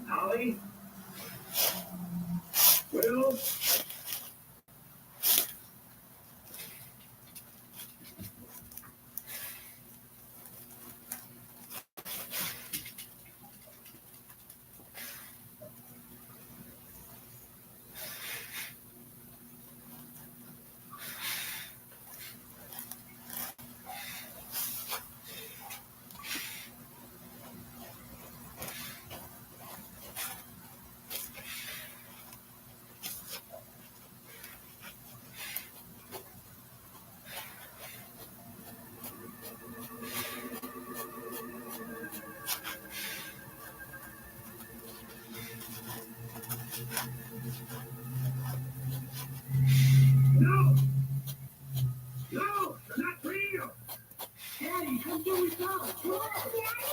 Holly? Will? No! No! They're not real! Daddy, come do it now! What, Daddy?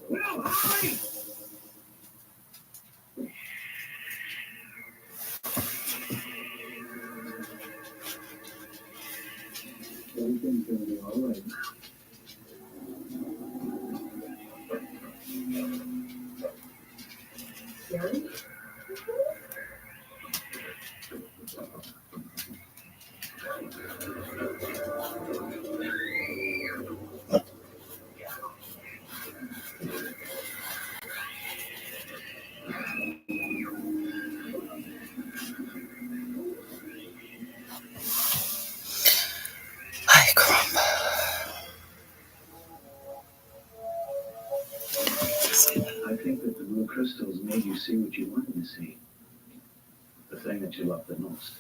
Will, Holly! Everything's gonna be all right. Daddy? Hi, Crumb. I think that the blue crystals made you see what you wanted to see. The thing that you loved the most.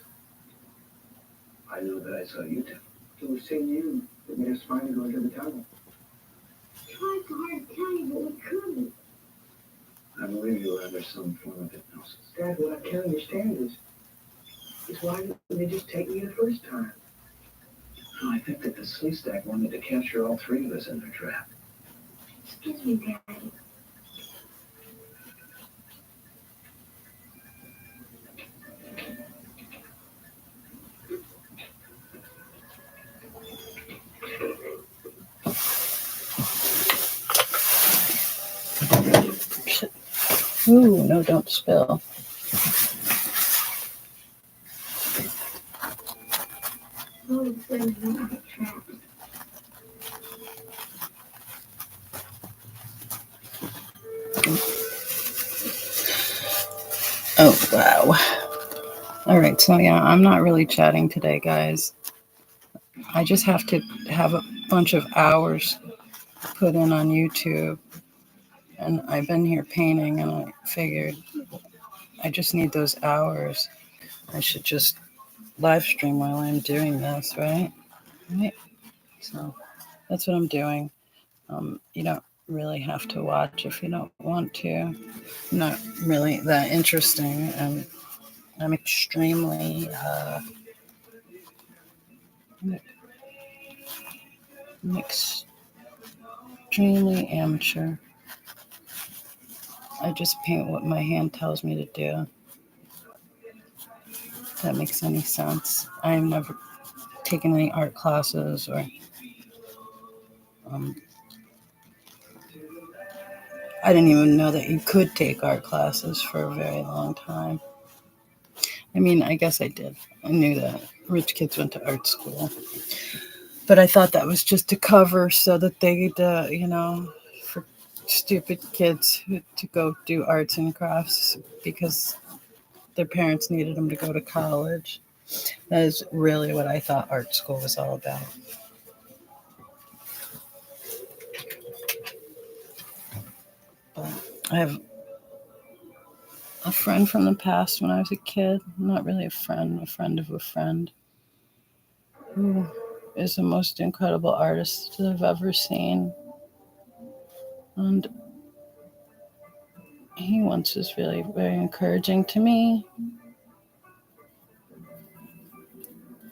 I know that I saw you too. It was seeing you that made us finally go into the tunnel. Tried so hard to tell you, but we couldn't. I believe you were under some form of hypnosis. Dad, what I can't understand is why didn't they just take me the first time? No, I think that the Sleestack wanted to capture all three of us in their trap. Excuse me, Daddy. Ooh, no, don't spill. All of them won't get trapped. Oh, wow. All right, so yeah, I'm not really chatting today, guys. I just have to have a bunch of hours put in on YouTube. And I've been here painting, and I figured I just need those hours. I should just live stream while I'm doing this, right? Right? So that's what I'm doing. You don't really have to watch if you don't want to. Not really that interesting. I'm extremely amateur. I just paint what my hand tells me to do. If that makes any sense. I've never taken any art classes or I didn't even know that you could take art classes for a very long time. I mean, I guess I did. I knew that rich kids went to art school. But I thought that was just to cover so that they'd, for stupid kids to go do arts and crafts because their parents needed them to go to college. That is really what I thought art school was all about. But I have a friend from the past when I was a kid. Not really a friend of a friend, who is the most incredible artist I've ever seen. And he once was really very encouraging to me.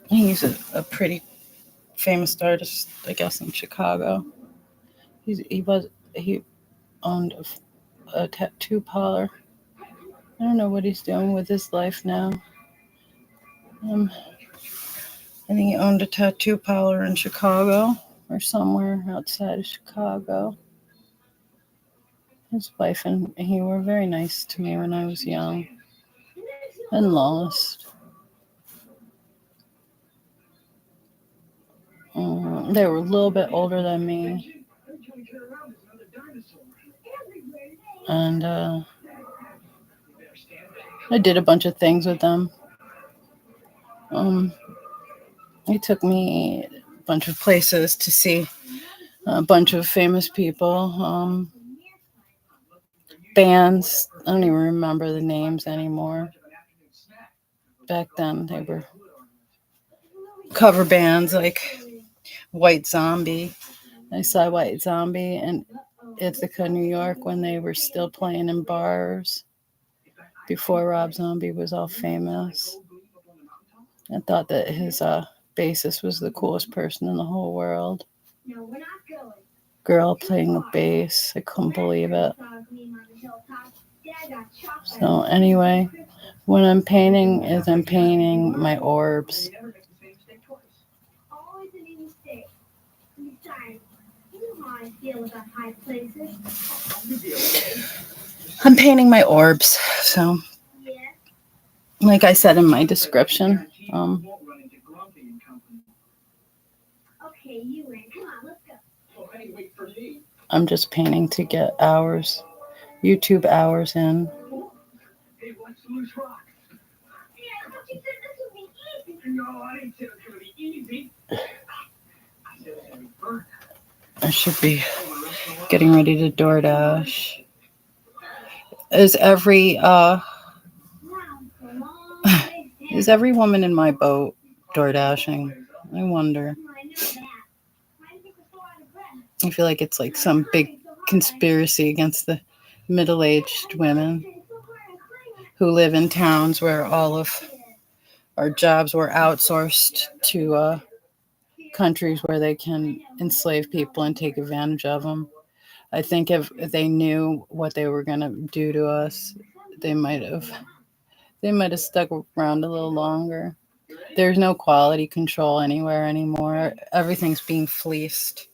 He's a pretty famous artist, I guess, in Chicago. He owned a tattoo parlor. I don't know what he's doing with his life now. I think he owned a tattoo parlor in Chicago or somewhere outside of Chicago. His wife and he were very nice to me when I was young and lost. They were a little bit older than me. And I did a bunch of things with them. He took me a bunch of places to see a bunch of famous people, bands. I don't even remember the names anymore. Back then, they were cover bands like White Zombie. I saw White Zombie in Ithaca, New York, when they were still playing in bars before Rob Zombie was all famous. I thought that his bassist was the coolest person in the whole world. Girl playing the bass. I couldn't believe it. So anyway, what I'm painting is I'm painting my orbs. I'm painting my orbs. So, like I said in my description, I'm just painting to get hours, YouTube hours in. I should be getting ready to DoorDash. Is every woman in my boat DoorDashing? I wonder. I feel like it's like some big conspiracy against the middle-aged women who live in towns where all of our jobs were outsourced to countries where they can enslave people and take advantage of them. I think if they knew what they were going to do to us, they might have stuck around a little longer. There's no quality control anywhere anymore. Everything's being fleeced.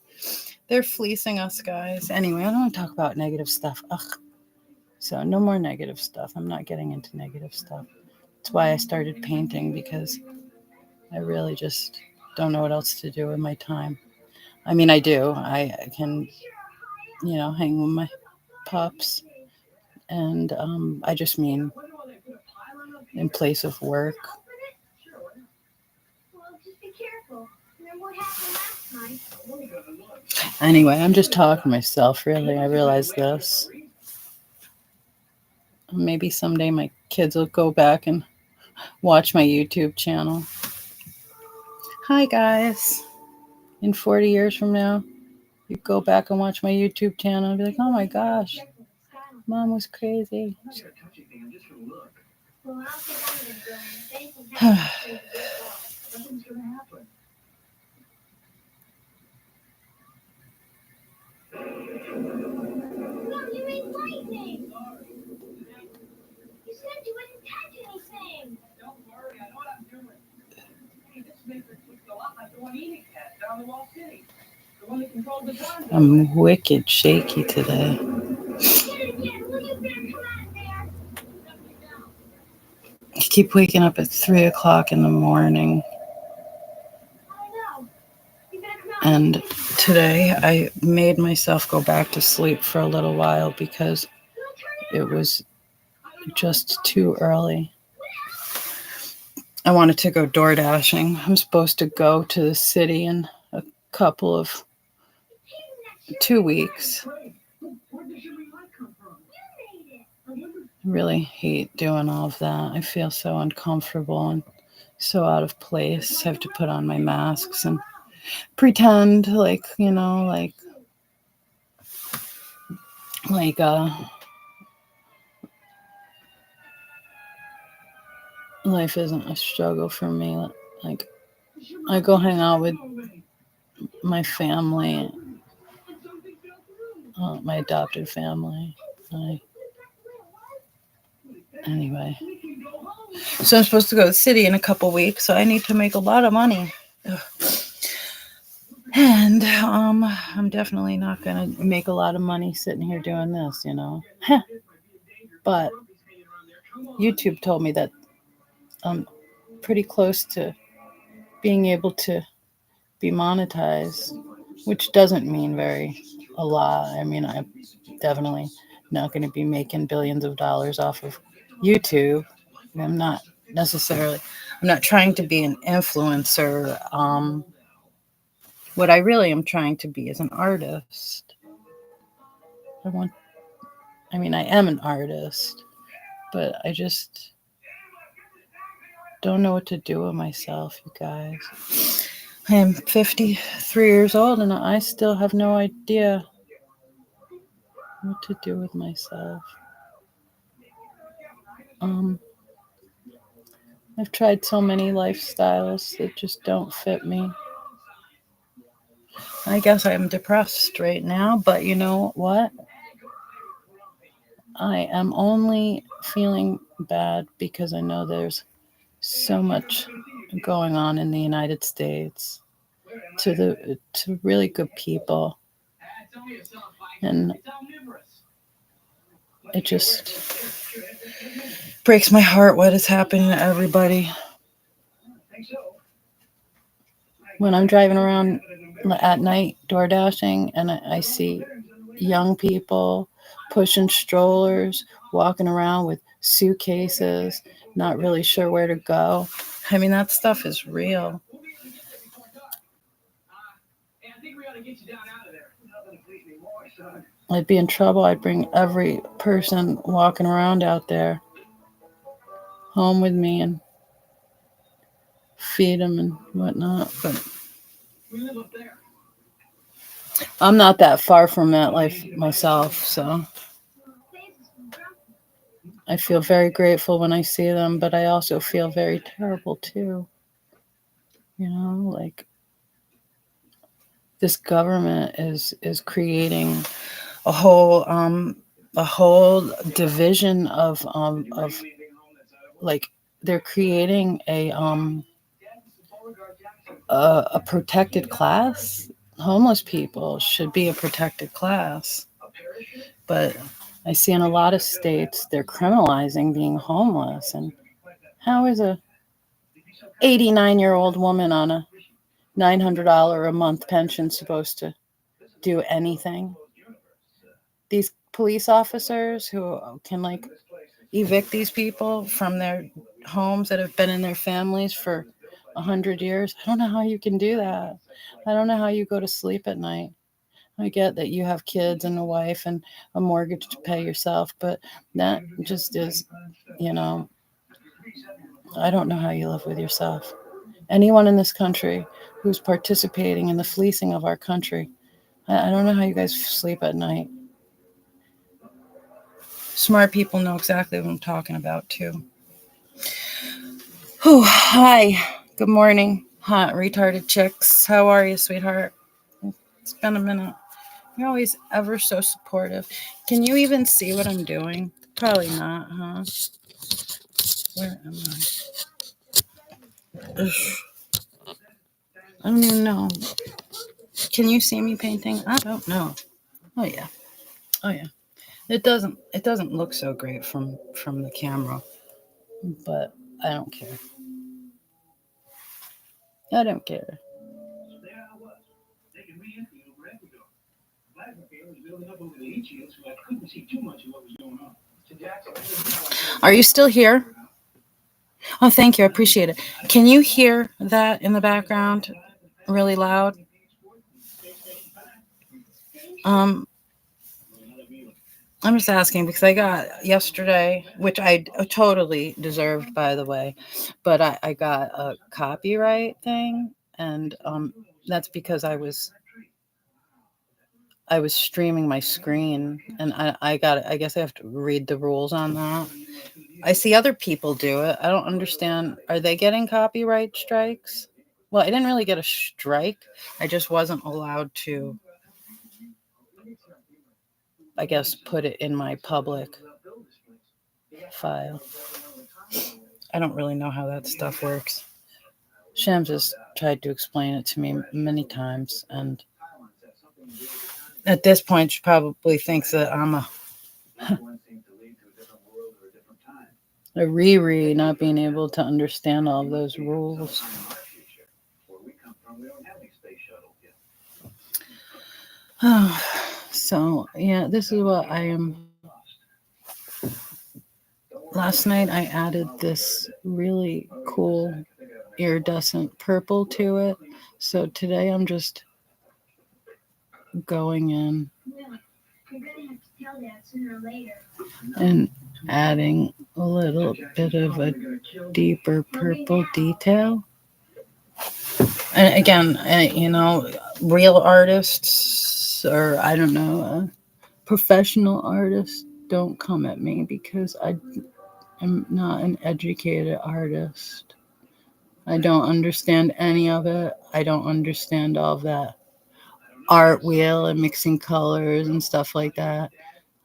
They're fleecing us, guys. Anyway, I don't want to talk about negative stuff. Ugh. So no more negative stuff. I'm not getting into negative stuff. That's why I started painting, because I really just don't know what else to do with my time. I mean, I do. I can, hang with my pups. And I just mean in place of work. Anyway, I'm just talking to myself, really. I realize this. Maybe someday my kids will go back and watch my YouTube channel. Hi, guys. In 40 years from now, you go back and watch my YouTube channel and be like, oh my gosh, Mom was crazy. You made lightning! You said you wouldn't touch anything! Don't worry, I know what I'm doing. Hey, this matrix looks a lot like the one Enid had down in Wall City. The one that controlled the guns. I'm wicked shaky today. I keep waking up at 3 o'clock in the morning. And today I made myself go back to sleep for a little while because it was just too early. I wanted to go door dashing. I'm supposed to go to the city in a couple of 2 weeks. I really hate doing all of that. I feel so uncomfortable and so out of place. I have to put on my masks and pretend like life isn't a struggle for me. Like, I go hang out with my family my adopted family. Anyway, so I'm supposed to go to the city in a couple weeks, so I need to make a lot of money. Ugh. And I'm definitely not gonna make a lot of money sitting here doing this, you know. But YouTube told me that I'm pretty close to being able to be monetized, which doesn't mean a lot. I mean, I'm definitely not going to be making billions of dollars off of YouTube. I'm not trying to be an influencer. What I really am trying to be is an artist. I am an artist, but I just don't know what to do with myself, you guys. I am 53 years old and I still have no idea what to do with myself. I've tried so many lifestyles that just don't fit me. I guess I'm depressed right now, but you know what? I am only feeling bad because I know there's so much going on in the United States to really good people. And it just breaks my heart what is happening to everybody. When I'm driving around at night door dashing and I see young people pushing strollers, walking around with suitcases, not really sure where to go. I mean, that stuff is real. I'd be in trouble. I'd bring every person walking around out there home with me and feed them and whatnot. But I'm not that far from that life myself, so I feel very grateful when I see them, but I also feel very terrible too. You know, like this government is creating a whole division of like they're creating a protected class. Homeless people should be a protected class, but I see in a lot of states they're criminalizing being homeless. And how is a 89-year-old woman on a $900 a month pension supposed to do anything? These police officers who can like evict these people from their homes that have been in their families for 100 years. I don't know how you can do that. I don't know how you go to sleep at night. I get that you have kids and a wife and a mortgage to pay yourself, but that just is, you know, I don't know how you live with yourself. Anyone in this country who's participating in the fleecing of our country, I don't know how you guys sleep at night. Smart people know exactly what I'm talking about, too. Oh, hi. Good morning, hot retarded chicks. How are you, sweetheart? It's been a minute. You're always ever so supportive. Can you even see what I'm doing? Probably not, huh? Where am I? Ugh. I don't even know. Can you see me painting? I don't know. Oh yeah. It doesn't look so great from the camera, but I don't care. I don't care. Are you still here? Oh, thank you. I appreciate it. Can you hear that in the background really loud? I'm just asking because I got yesterday, which I totally deserved, by the way, but I got a copyright thing, and that's because I was streaming my screen, and I guess I have to read the rules on that. I see other people do it. I don't understand. Are they getting copyright strikes? Well, I didn't really get a strike. I just wasn't allowed to I guess, put it in my public file. I don't really know how that stuff works. Shams has tried to explain it to me many times, and at this point, she probably thinks that I'm a Riri, not being able to understand all of those rules. Oh, so yeah, this is what I am. Last night I added this really cool iridescent purple to it. So today I'm just going in and adding a little bit of a deeper purple detail. And again, real artists, or I don't know, professional artists, don't come at me because I am not an educated artist. I don't understand any of it. I don't understand all of that art wheel and mixing colors and stuff like that.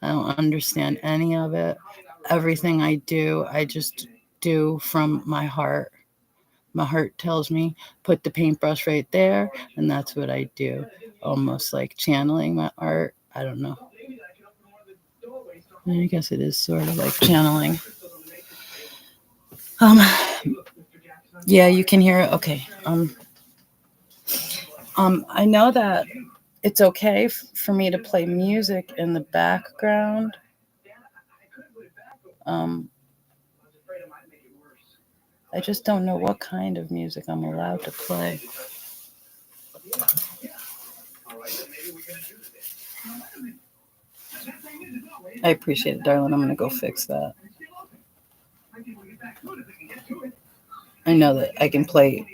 I don't understand any of it. Everything I do, I just do from my heart. My heart tells me, put the paintbrush right there, and that's what I do. Almost like channeling my art. I don't know. I guess it is sort of like channeling. Yeah, you can hear it. Okay. I know that it's okay for me to play music in the background. I just don't know what kind of music I'm allowed to play. I appreciate it, darling. I'm going to go fix that. I know that I can play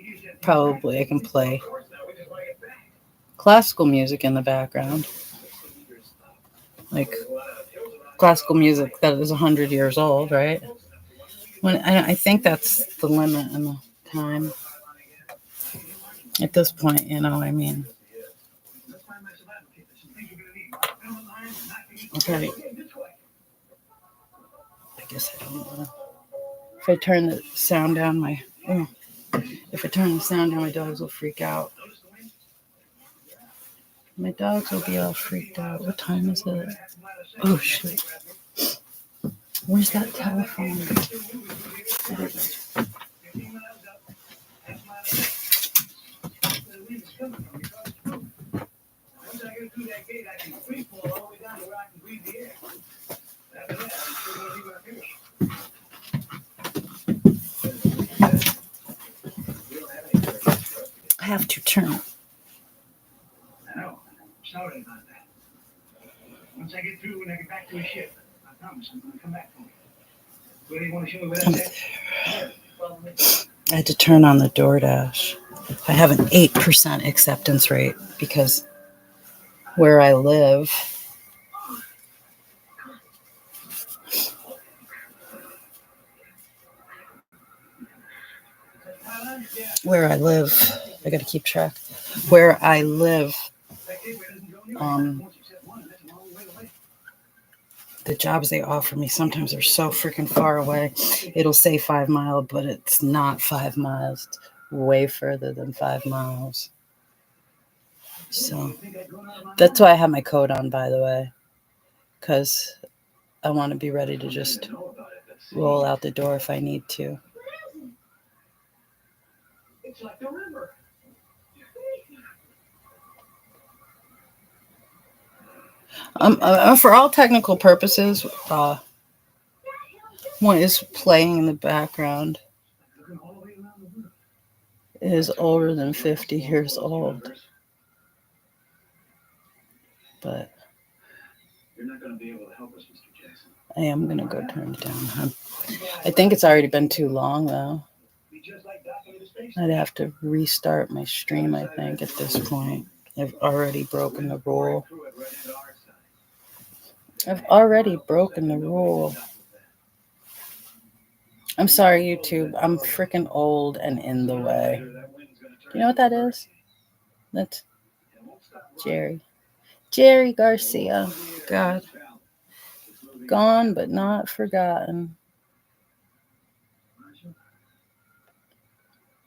classical music in the background. Like classical music that is 100 years old, right? I think that's the limit in the time. At this point, I mean. Okay. I guess I don't know. If I turn the sound down, my dogs will freak out. My dogs will be all freaked out. What time is it? Oh, shit. Where's that telephone? I have to turn. I know. Sorry about that. Once I get through and I get back to the ship, I promise I'm going to come back for you. Where do you want to show me what I said? I had to turn on the DoorDash. I have an 8% acceptance rate because where I live, I got to keep track. Where I live, the jobs they offer me sometimes are so freaking far away. It'll say 5 miles, but it's not 5 miles. It's way further than 5 miles. So that's why I have my coat on, by the way, because I want to be ready to just roll out the door if I need to. It's like the river. For all technical purposes, one is playing in the background. It is older than 50 years old. But You're not going to be able to help us, Mr. Jackson. I am going to go turn it down. I think it's already been too long, though. I'd have to restart my stream, I think, at this point. I've already broken the rule. I'm sorry, YouTube. I'm freaking old and in the way. You know what that is? That's Jerry. Jerry Garcia. God. Gone but not forgotten.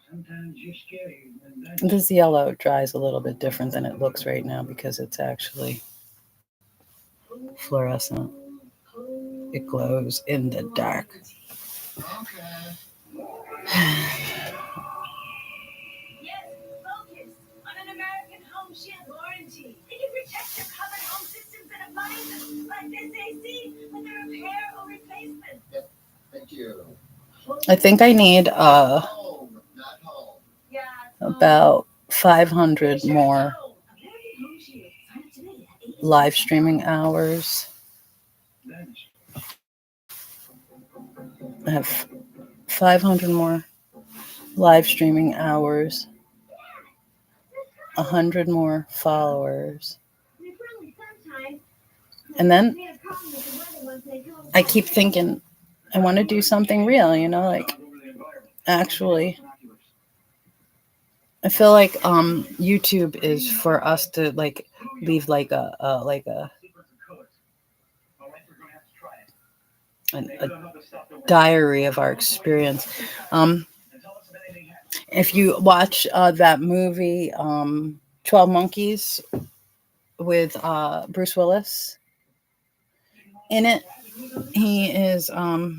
Sometimes you're scary. This yellow dries a little bit different than it looks right now because it's actually fluorescent. It glows in the dark. Yes, focus on an American Home Shield warranty. They can protect your covered home systems and appliances like this AC with a repair or replacement. Thank you. I think I need Home, not home. Yeah, about 500 more American Home Shield. Sign up today at live streaming hours. I have 500 more live streaming hours, 100 more followers. And then I keep thinking, I want to do something real, you know, like actually. I feel like YouTube is for us to like leave like a diary of our experience. If you watch that movie 12 Monkeys with Bruce Willis in it, he is a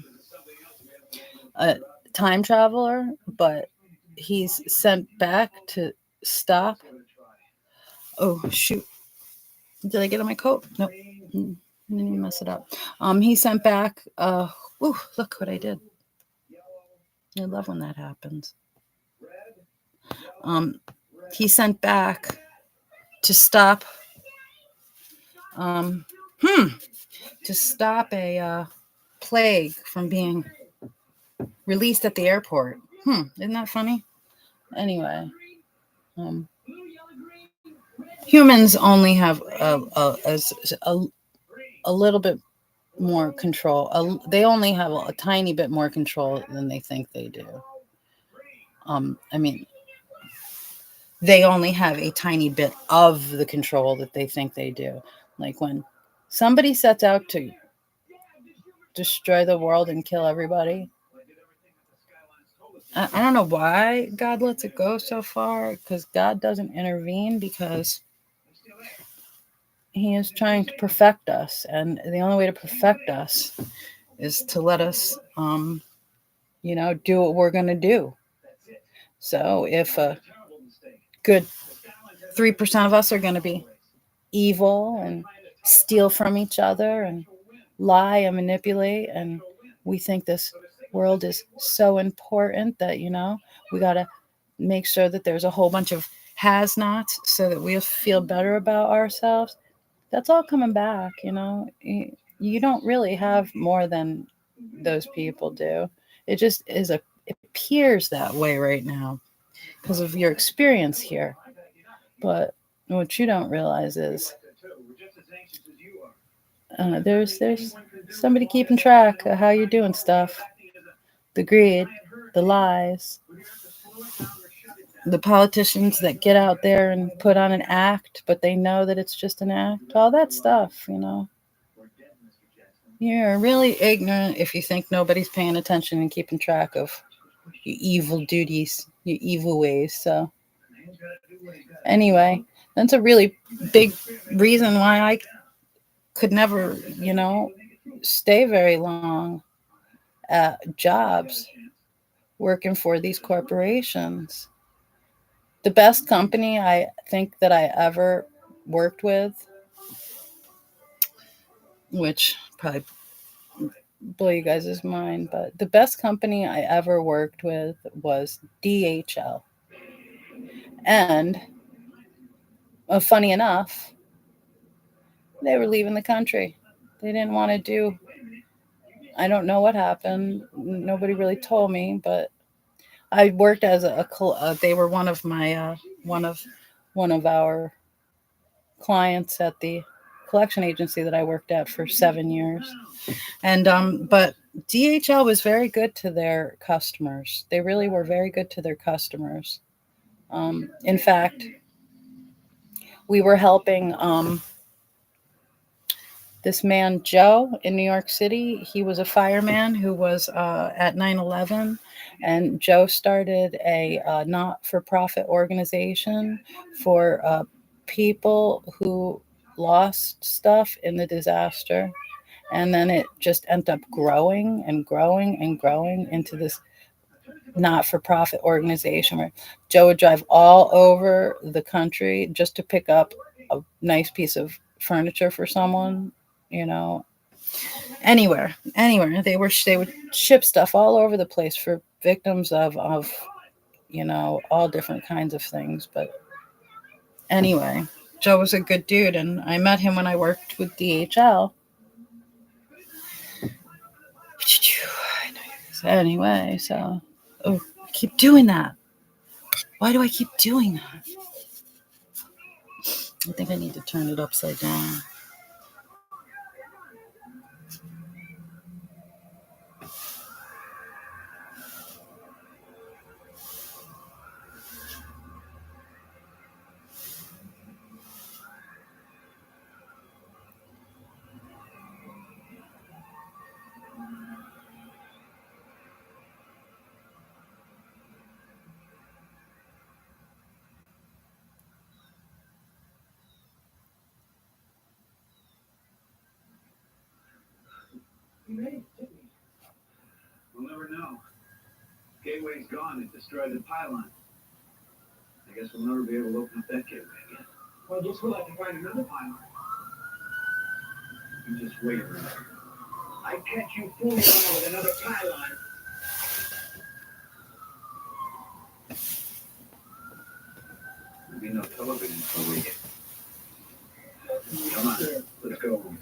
time traveler, but he's sent back to stop. Oh shoot! Did I get on my coat? Nope. Didn't even mess it up. He's sent back. Ooh, look what I did. I love when that happens. He sent back to stop. To stop a plague from being released at the airport. Isn't that funny? Anyway, humans only have a little bit more control. They only have a tiny bit more control than they think they do. I mean, they only have a tiny bit of the control that they think they do. Like when somebody sets out to destroy the world and kill everybody, I don't know why God lets it go so far, because God doesn't intervene, because he is trying to perfect us. And the only way to perfect us is to let us, do what we're going to do. So if a good 3% of us are going to be evil and steal from each other and lie and manipulate, and we think this world is so important that, we got to make sure that there's a whole bunch of has-nots so that we'll feel better about ourselves. That's all coming back, You don't really have more than those people do. It just it appears that way right now because of your experience here. But what you don't realize is there's somebody keeping track of how you're doing stuff. The greed, the lies, the politicians that get out there and put on an act, but they know that it's just an act. All that stuff, You're really ignorant if you think nobody's paying attention and keeping track of your evil duties, your evil ways. So anyway, that's a really big reason why I could never, stay very long at jobs working for these corporations. The best company I think that I ever worked with, which probably blow you guys' mind, but the best company I ever worked with was DHL. And funny enough, they were leaving the country. They didn't want to do, I don't know what happened. Nobody really told me, but I worked as they were one of my, one of our clients at the collection agency that I worked at for 7 years. And, but DHL was very good to their customers. They really were very good to their customers. In fact, we were helping, this man, Joe, in New York City. He was a fireman who was at 9/11, and Joe started a not-for-profit organization for people who lost stuff in the disaster. And then it just ended up growing and growing and growing into this not-for-profit organization where Joe would drive all over the country just to pick up a nice piece of furniture for someone, you know, anywhere. They would ship stuff all over the place for victims of all different kinds of things. But anyway, Joe was a good dude, and I met him when I worked with DHL. Anyway, so I keep doing that. Why do I keep doing that? I think I need to turn it upside down. We made it, didn't we? We'll never know. Gateway's gone. It destroyed the pylon. I guess we'll never be able to open up that gateway again. Well, I guess we'll have to find another pylon. You just wait. I catch you fooling around with another pylon. There'll be no television for a week. Come on, let's go.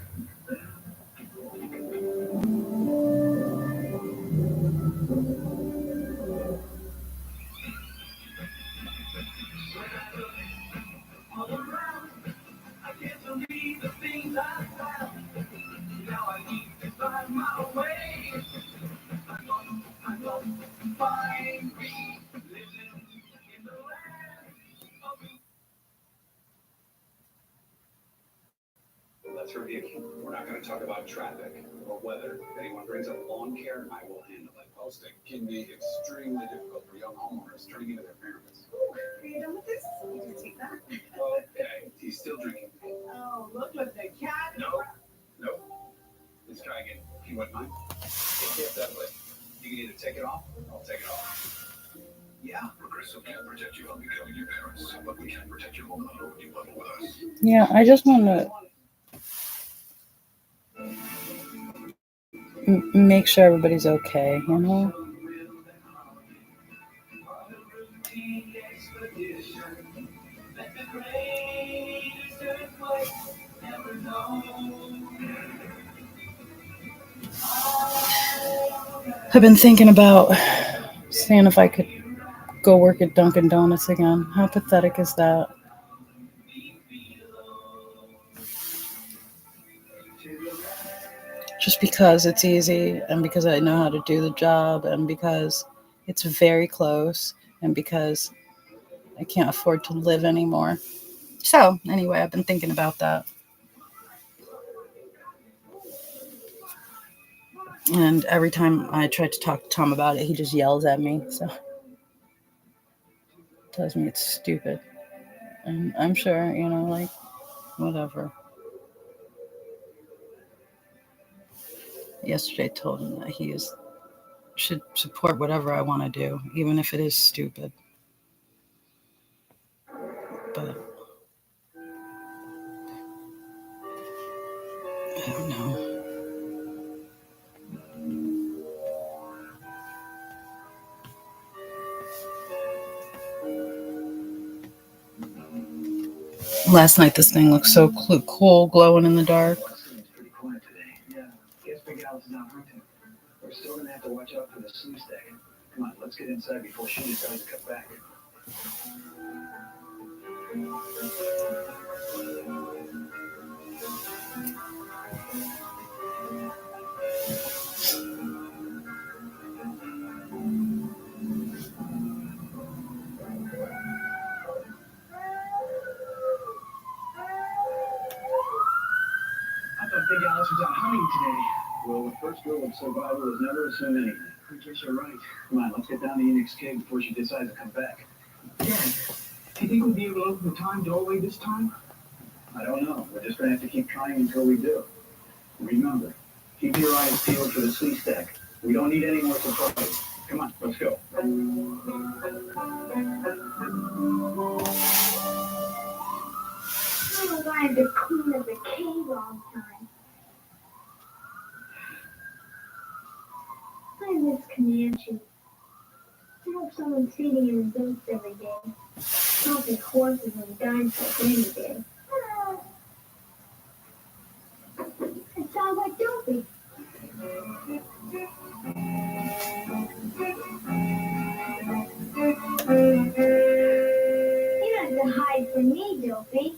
Let's review. We're not going to talk about traffic or weather. If anyone brings up lawn care, I will handle it. Posting can be extremely difficult for young homeowners turning into their parents. Are you done with this? You can take that. Okay, he's still drinking. Oh, look what the cat. No. Let's try again. If you wouldn't mind. Yes, definitely. You can either take it off, or I'll take it off. Yeah, Progressive can't protect you from becoming your parents, but we can protect your home when you bundle with us. Yeah, I just want to make sure everybody's okay, you know? I've been thinking about seeing if I could go work at Dunkin' Donuts again. How pathetic is that? Just because it's easy, and because I know how to do the job, and because it's very close, and because I can't afford to live anymore. So anyway, I've been thinking about that. And every time I try to talk to Tom about it, he just yells at me. So tells me it's stupid. And I'm sure, like, whatever. Yesterday I told him that he should support whatever I want to do, even if it is stupid. But I don't know. Last night this thing looked so cool, glowing in the dark. It's pretty quiet today. Yeah, guess Big Al's not hunting. We're still gonna have to watch out for the sluice deck. Come on, let's get inside before she decides to come back. I thought Big Al lessons on hunting today. Well, the first rule of survival is never assume anything. I guess you're right. Come on, let's get down to Enix Cave before she decides to come back. Dad, do you think we'll be able to open the time doorway this time? I don't know. We're just gonna have to keep trying until we do. Remember, keep your eyes peeled for the sleeve stack. We don't need any more surprises. Come on, let's go. I wanted to clean up the cave all the time. I miss Comanche. I hope someone's feeding him goats every day. Counting horses and guns like any day. It sounds like Dopey. You don't have to hide from me, Dopey.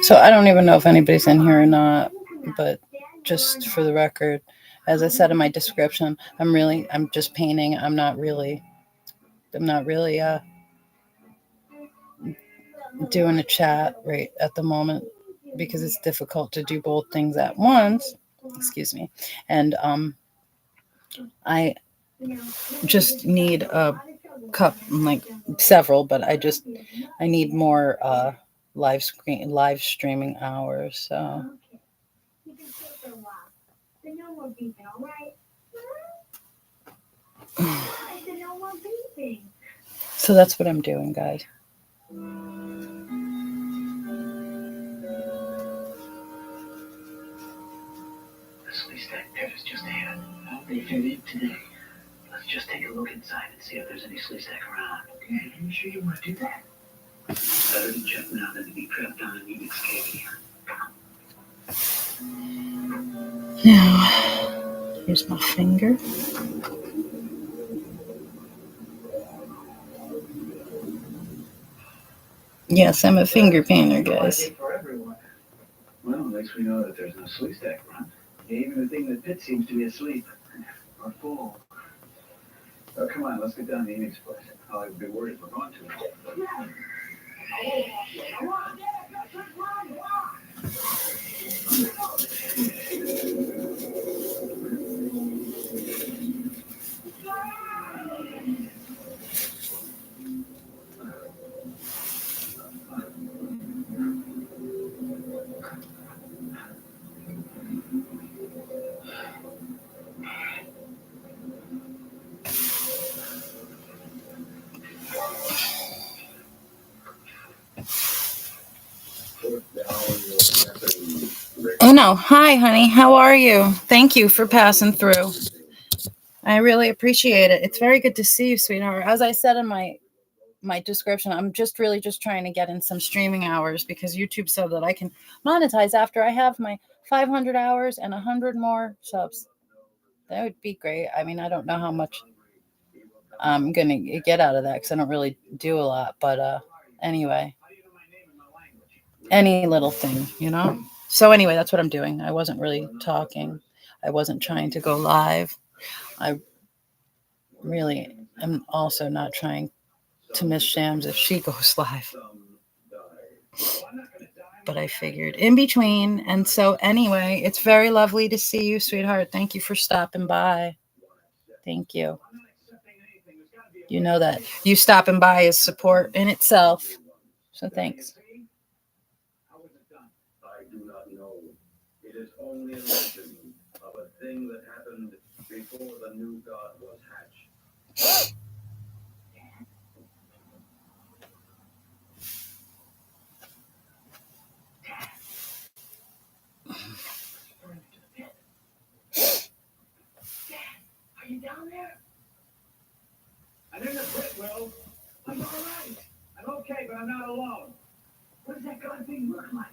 So I don't even know if anybody's in here or not, but just for the record, as I said in my description, I'm just painting. I'm not really doing a chat right at the moment because it's difficult to do both things at once. Excuse me. And I just need a cup, like several, but I need more live streaming hours. So You can stay for a while. But no more beeping, all right? I said no more beeping. So that's what I'm doing, guys. The sleeve stack pit is just ahead. They fit in today. Let's just take a look inside and see if there's any sleeve stack around. Dad, are you sure you want to do that? Better to check now than to be trapped down in Enix Cave. Now, here's my finger. Yes, I'm a finger painter, guys. For everyone. Well, at least we know that there's no sleeve stack around. Even the thing that Pit seems to be asleep. Or full. Oh, come on, let's get down to Enix place. I'd be worried if we're going to. Oh no. Hi, honey. How are you? Thank you for passing through. I really appreciate it. It's very good to see you, sweetheart. As I said in my description, I'm just trying to get in some streaming hours because YouTube said that I can monetize after I have my 500 hours and 100 more subs. That would be great. I mean, I don't know how much I'm going to get out of that because I don't really do a lot. But anyway, any little thing, you know? So anyway, that's what I'm doing. I wasn't really talking. I wasn't trying to go live. I really am also not trying to miss Shams if she goes live. But I figured in between. And so anyway, it's very lovely to see you, sweetheart. Thank you for stopping by. Thank you. You know that you stopping by is support in itself. So thanks. I do not know. It is only a legend of a thing that happened before the new god was hatched. Are you down there? I'm in the pit, Will. I'm all right. I'm okay, but I'm not alone. What does that god thing look like?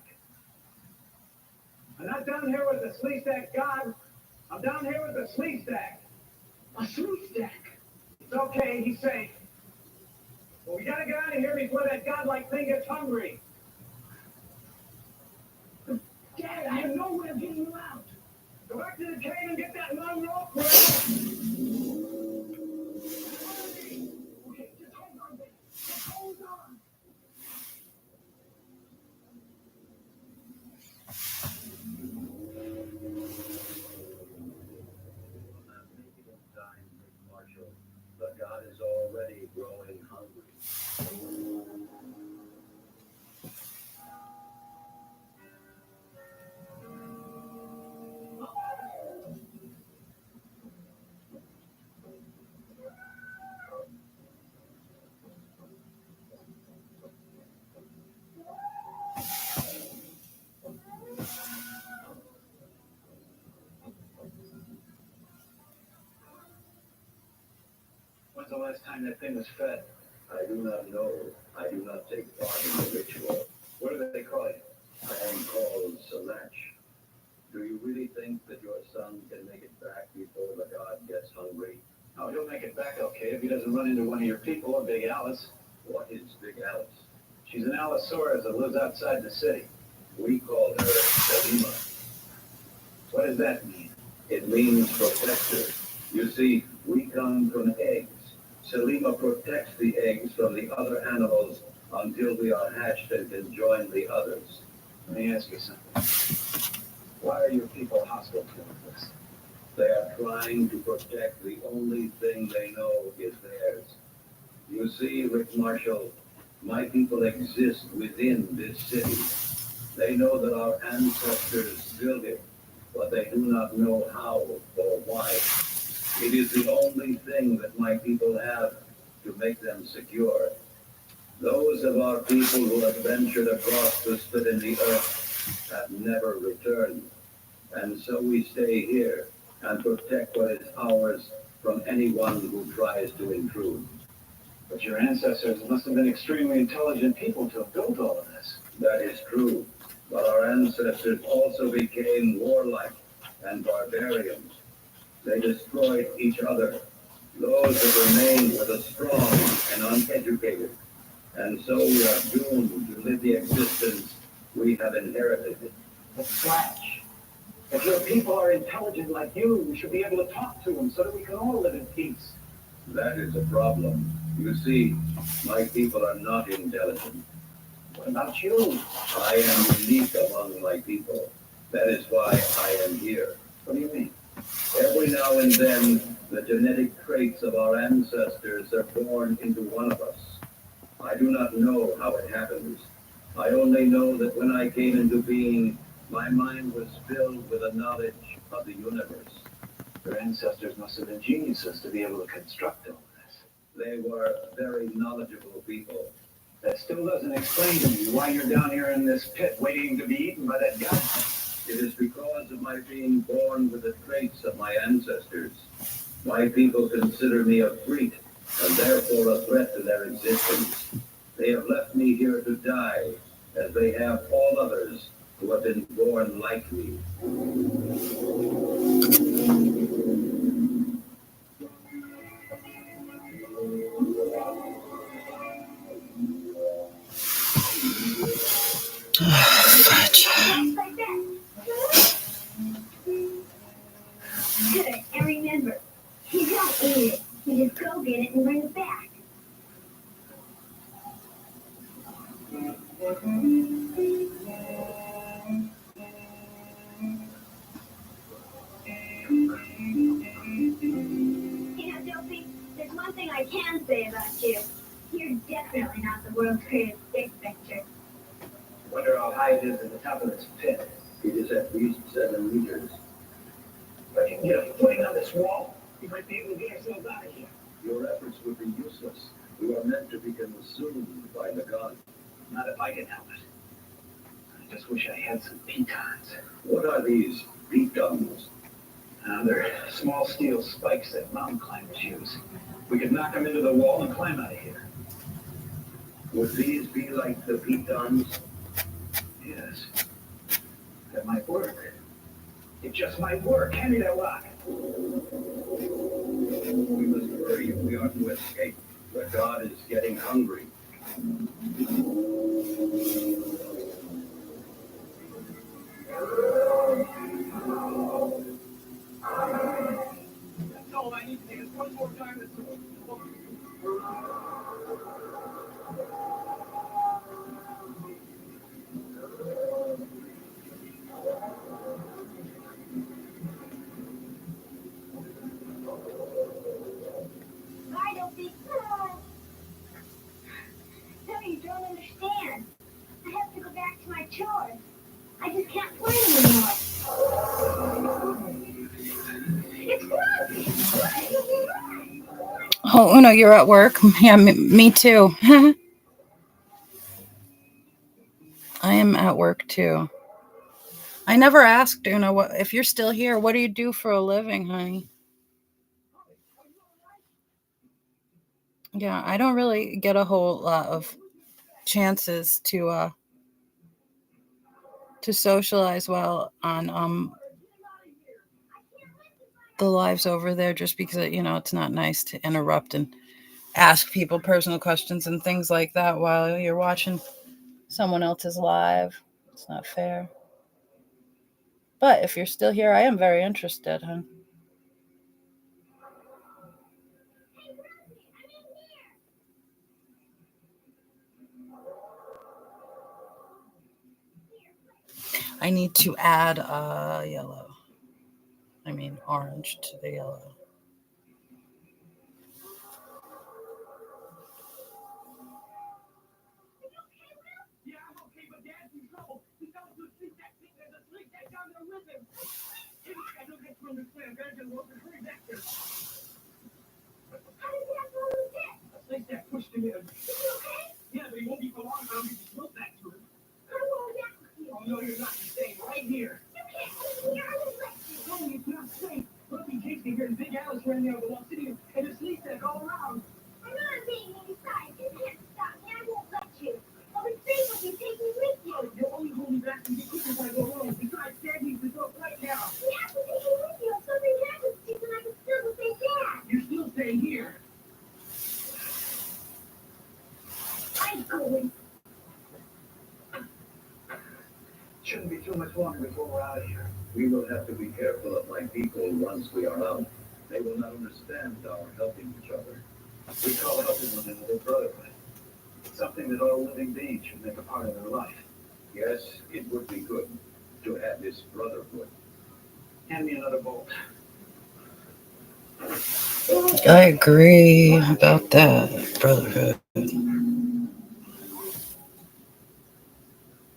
I'm not down here with the sleeve stack god. I'm down here with the sleeve stack. A sleeve stack? It's okay, he's safe. But we gotta get out of here before that godlike thing gets hungry. Dad, I have no way of getting you out. Go back to the cave and get that long rope, Will. Okay, just hold on, baby. Just hold on. last time that thing was fed? I do not know. I do not take part in the ritual. What do they call it? I am called Salach. Do you really think that your son can make it back before the god gets hungry? Oh, he'll make it back okay if he doesn't run into one of your people, a Big Alice. What is Big Alice? She's an Allosaurus that lives outside the city. We call her Selima. What does that mean? It means protector. You see, we come from eggs. Selima protects the eggs from the other animals until we are hatched and can join the others. Let me ask you something. Why are your people hostile towards us? They are trying to protect the only thing they know is theirs. You see, Rick Marshall, my people exist within this city. They know that our ancestors built it, but they do not know how or why. It is the only thing that my people have to make them secure. Those of our people who have ventured across the split in the earth have never returned. And so we stay here and protect what is ours from anyone who tries to intrude. But your ancestors must have been extremely intelligent people to have built all of this. That is true. But our ancestors also became warlike and barbarians. They destroyed each other. Those that remained were the strong and uneducated. And so we are doomed to live the existence we have inherited. But Flash, if your people are intelligent like you, we should be able to talk to them so that we can all live in peace. That is a problem. You see, my people are not intelligent. What about you? I am unique among my people. That is why I am here. What do you mean? Every now and then, the genetic traits of our ancestors are born into one of us. I do not know how it happens. I only know that when I came into being, my mind was filled with a knowledge of the universe. Your ancestors must have been geniuses to be able to construct all this. They were very knowledgeable people. That still doesn't explain to me why you're down here in this pit waiting to be eaten by that guy. It is because of my being born with the traits of my ancestors. My people consider me a freak, and therefore a threat to their existence. They have left me here to die, as they have all others who have been born like me. Fudge. Just like that. Good, and remember, you don't eat it. You just go get it and bring it back. You know, Dopey, there's one thing I can say about you. You're definitely not the world's greatest stick fixer. Wonder how high it is at the top of this pit. It is at least 7 meters. But you can get a footing on this wall. You might be able to get ourselves out of here. Your efforts would be useless. We are meant to be consumed by the god. Not if I can help it. I just wish I had some pitons. What are these pitons? They're small steel spikes that mountain climbers use. We could knock them into the wall and climb out of here. Would these be like the pitons? Yes. That might work. It just might work. Hand me that rock. We must hurry if we are to escape. The god is getting hungry. That's all I need to do is one more time to Bye, Dopey. No, you don't understand. I have to go back to my chores. I just can't play anymore. It's gross. Oh, Uno, you're at work? Yeah, me too. I am at work too. I never asked Uno, what, if you're still here, what do you do for a living, honey? Yeah, I don't really get a whole lot of chances to socialize well on the lives over there, just because it's not nice to interrupt and ask people personal questions and things like that while you're watching someone else's live. It's not fair. But if you're still here, I am very interested, huh? I need to add orange to the yellow. Yeah, I'm okay, but Dad's in trouble. He fell into a sleep that thing. There's a sleep that down there with him. I don't get to understand. Better than what we're hurry back there. How did that go with it? A sleep that pushed him in. Is he okay? Yeah, but he won't be for long. I'll be just back to him. I won't back with you. Oh, no, you're not. You're staying right here. You can't leave me. I won't let you. Tell me it's not safe. Look, he takes me here, and Big Alice ran there with the Lost City, and a sleep that all around. I'm not being inside. You can't stop me. I won't let you. I'll be safe if you take me with you. You'll only hold me back and get quick if I go wrong. Besides, Dad needs to go right now. You have to take me with you. If something happens to you, then I can still go say Dad. You're still staying here. I'm going. Shouldn't be too much longer before we're out of here. We will have to be careful of my people once we are out. They will not understand our helping each other. We call helping one another brotherhood. It's something that all living beings should make a part of their life. Yes, it would be good to have this brotherhood. Hand me another bolt. I agree about that, brotherhood.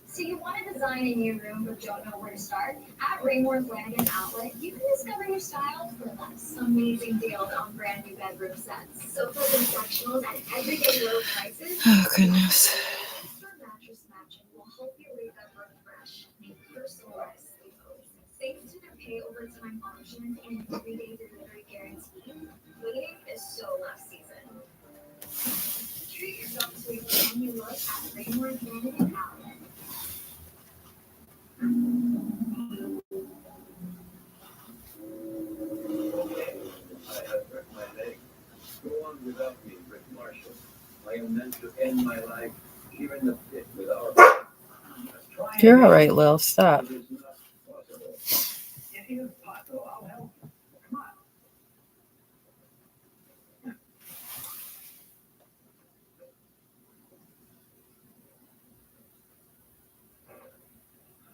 So you want to design a new room but don't know where to start? At Raymore Flanagan Outlet, you can discover your style for less. Amazing deals on brand new bedroom sets, sofas and sectionals at everyday low prices. Oh, goodness. Extra mattress matching will help you leave that room fresh and personalized sleepovers. Thanks to their pay over time options and 3-day delivery guarantee, waiting is so last season. Treat yourself to a brand new look at Raymore Flanagan Outlet. I have hurt my leg. Go on without me, Rick Marshall. I am meant to end my life here in the pit with our. You're all right, Lil. Stop. It is not possible. It is possible. I'll help you. Come on.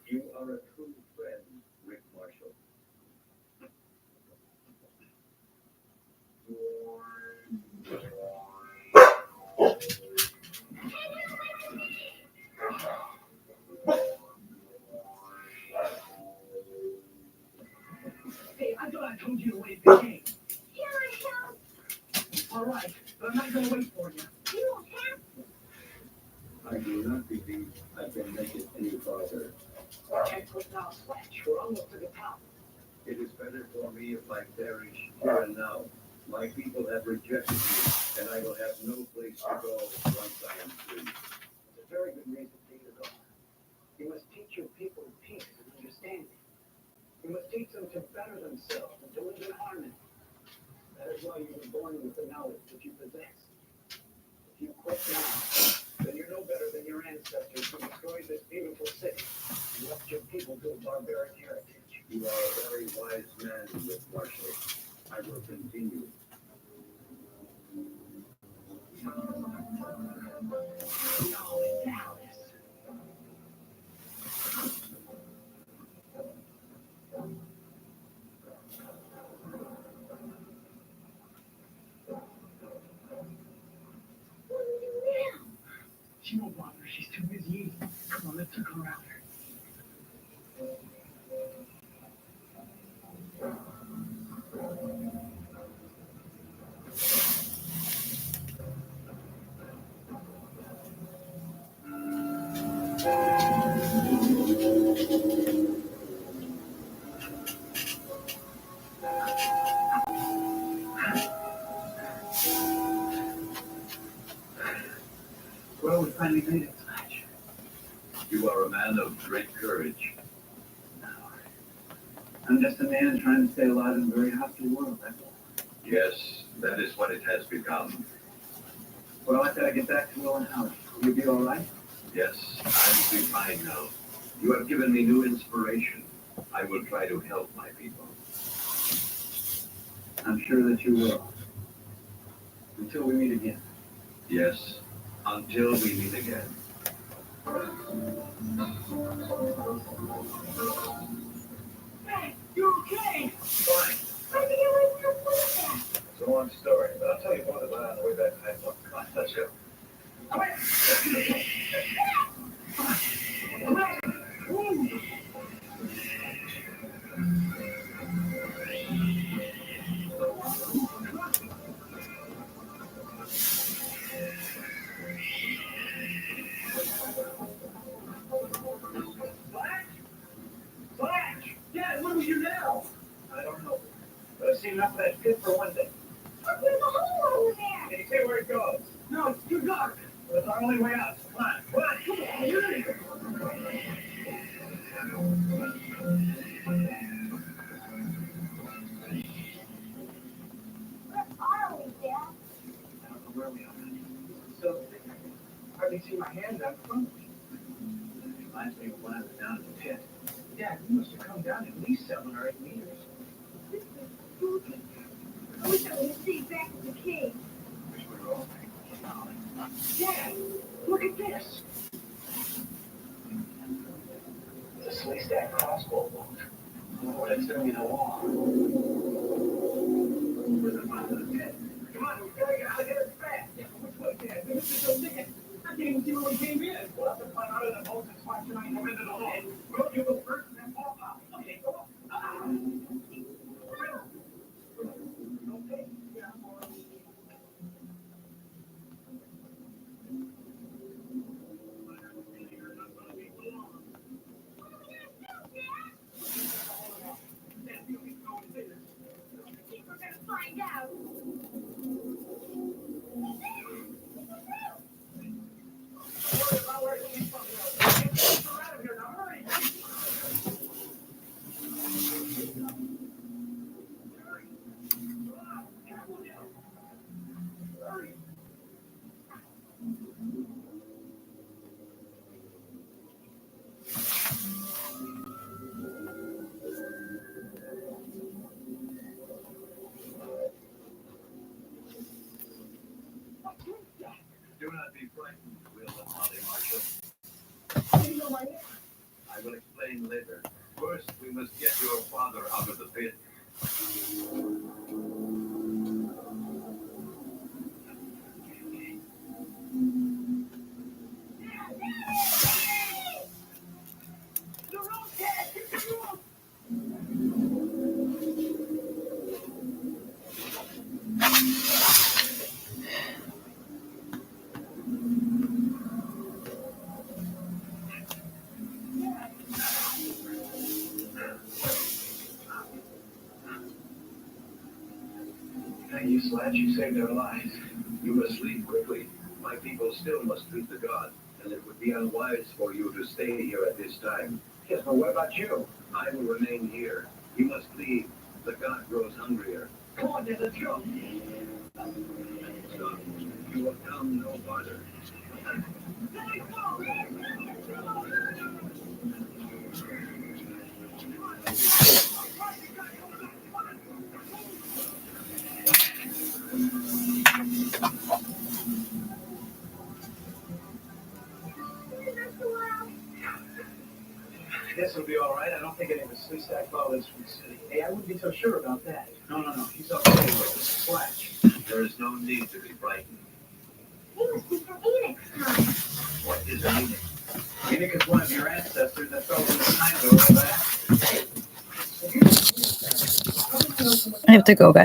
You are a true friend, Rick Marshall. Hey, I thought I told you to wait the game. Here I help. All right, but I'm not going to wait for you. You don't have to. I do not believe I can make it any farther. Can't quit now, Splash. We're almost to the top. It is better for me if I perish here and now. My people have rejected me, and I will have no place to go once I am free. It's a very good reason for you to go. You must teach your people peace and understanding. You must teach them to better themselves and to live in harmony. That is why you were born with the knowledge that you possess. If you quit now, then you're no better than your ancestors who destroyed this beautiful city and left your people to a barbaric heritage. You are a very wise man, Rick Marshall. I will continue. What do we do now? She won't bother. She's too busy eating. Come on, let's look around her. made it, Fletch. You are a man of great courage. No. I'm just a man trying to stay alive in a very hostile world, that's all. Yes, that is what it has become. Well, after I get back to Will and Howard, will you be all right? Yes, I will be fine now. You have given me new inspiration. I will try to help my people. I'm sure that you will. Until we meet again. Yes, until we meet again. Hey, you okay? Fine. Why did you always come with that? It's a long story, but I'll tell you more about it on the way back to High Point. Come on, let's go. Flash! Dad, what do we do now? I don't know. But I've seen enough of that pit for one day. Look, there's a hole over there. Can you see where it goes? No, it's too dark. Well, it's our only way out. Come on, come on. Where are we, Dad? I don't know where we are. So, I hardly see my hand out in front of me. It reminds me of when I was down in the pit. Yeah, you must have come down at least 7 or 8 meters. This is spooky. I wish I would have stayed back at the cave. Wish we were all down. Dad, look at this. It's a sleigh stack crossbow bolt. I wonder what it's doing in the wall. Where's the front of the pit? Come on, we gotta get out of here fast. Yeah, but which way, Dad? This is so thick. I can't even see where we came in. We'll have to climb out of the boat and splash tonight and go into the hole. Well, you go first and then fall out. Okay, go on. Okay. Yeah, all right. I think we're gonna find out. Worry about where it came from, you know. Get out of here now, hurry. Hurry. Do not be frightened, Will and Molly Marshall. I will explain later. First, we must get your father out of the pit. The road, Dad, get the road. Thank you, Sledge. You saved our lives. You must leave quickly. My people still must meet the god, and it would be unwise for you to stay here at this time. Yes, but what about you? I will remain here. You must leave. The god grows hungrier. Come on, Dad, let's go. Stop. You will come no farther. This will be all right. I don't think any of the sleigh stack followers from the city. Hey, I wouldn't be so sure about that. No. He's up there with the Splash. There is no need to be frightened. He must be from Enix time. What is a meaning? Enoch is one of your ancestors that fell from the time door back. I have to go, guys.